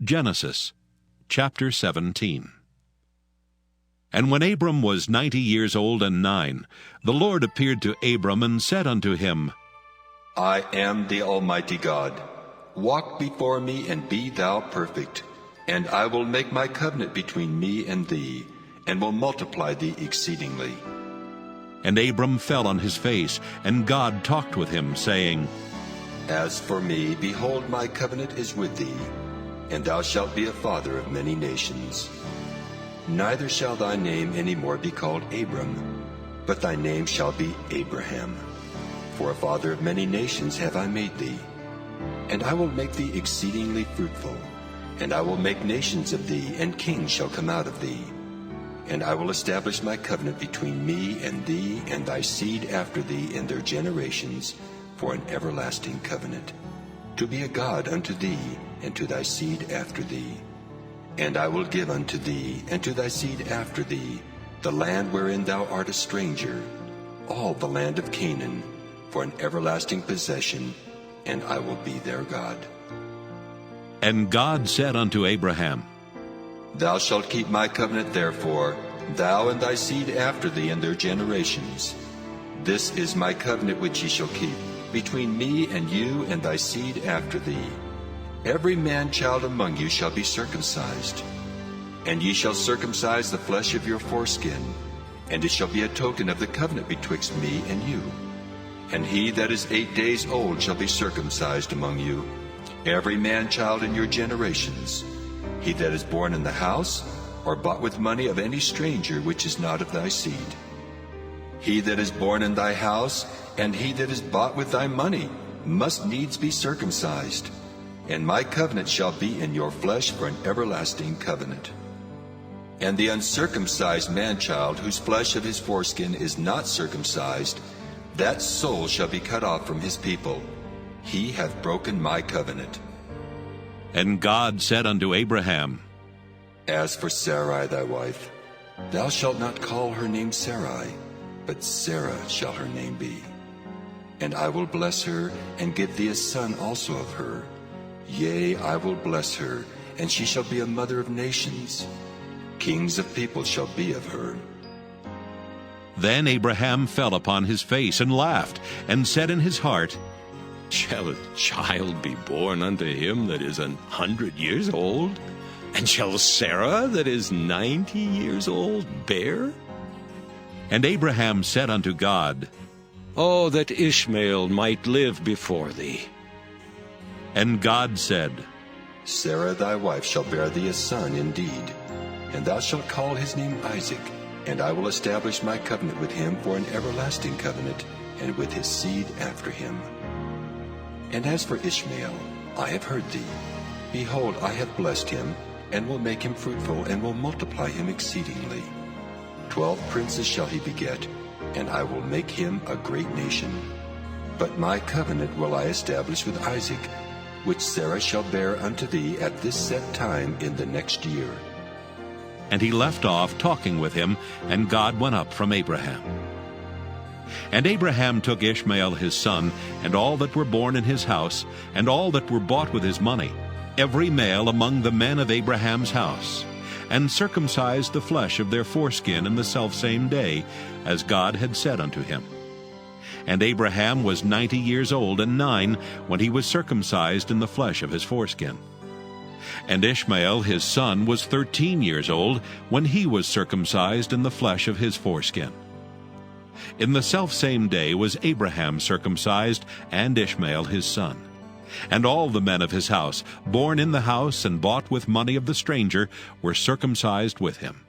Genesis chapter 17. And when Abram was 90 years old and 9, the Lord appeared to Abram and said unto him, I am the Almighty God. Walk before me and be thou perfect. And I will make my covenant between me and thee, and will multiply thee exceedingly. And Abram fell on his face, and God talked with him, saying, As for me, behold, my covenant is with thee, and thou shalt be a father of many nations. Neither shall thy name any more be called Abram, but thy name shall be Abraham. For a father of many nations have I made thee. And I will make thee exceedingly fruitful, and I will make nations of thee, and kings shall come out of thee. And I will establish my covenant between me and thee and thy seed after thee in their generations, for an everlasting covenant, to be a God unto thee and to thy seed after thee. And I will give unto thee and to thy seed after thee the land wherein thou art a stranger, all the land of Canaan, for an everlasting possession, and I will be their God. And God said unto Abraham, Thou shalt keep my covenant therefore, thou and thy seed after thee in their generations. This is my covenant which ye shall keep, between me and you and thy seed after thee. Every man-child among you shall be circumcised. And ye shall circumcise the flesh of your foreskin, and it shall be a token of the covenant betwixt me and you. And he that is 8 days old shall be circumcised among you, every man-child in your generations. He that is born in the house, or bought with money of any stranger which is not of thy seed. He that is born in thy house, and he that is bought with thy money, must needs be circumcised. And my covenant shall be in your flesh for an everlasting covenant. And the uncircumcised man-child, whose flesh of his foreskin is not circumcised, that soul shall be cut off from his people. He hath broken my covenant. And God said unto Abraham, As for Sarai thy wife, thou shalt not call her name Sarai, but Sarah shall her name be. And I will bless her, and give thee a son also of her. Yea, I will bless her, and she shall be a mother of nations. Kings of people shall be of her. Then Abraham fell upon his face and laughed, and said in his heart, Shall a child be born unto him that is 100 years old? And shall Sarah that is 90 years old bear? And Abraham said unto God, Oh, that Ishmael might live before thee. And God said, Sarah thy wife shall bear thee a son indeed, and thou shalt call his name Isaac. And I will establish my covenant with him for an everlasting covenant, and with his seed after him. And as for Ishmael, I have heard thee. Behold, I have blessed him, and will make him fruitful, and will multiply him exceedingly. 12 princes shall he beget, and I will make him a great nation. But my covenant will I establish with Isaac, which Sarah shall bear unto thee at this set time in the next year. And he left off talking with him, and God went up from Abraham. And Abraham took Ishmael his son, and all that were born in his house, and all that were bought with his money, every male among the men of Abraham's house, and circumcised the flesh of their foreskin in the selfsame day, as God had said unto him. And Abraham was 90 years old and 9 when he was circumcised in the flesh of his foreskin. And Ishmael his son was 13 years old when he was circumcised in the flesh of his foreskin. In the selfsame day was Abraham circumcised, and Ishmael his son. And all the men of his house, born in the house and bought with money of the stranger, were circumcised with him.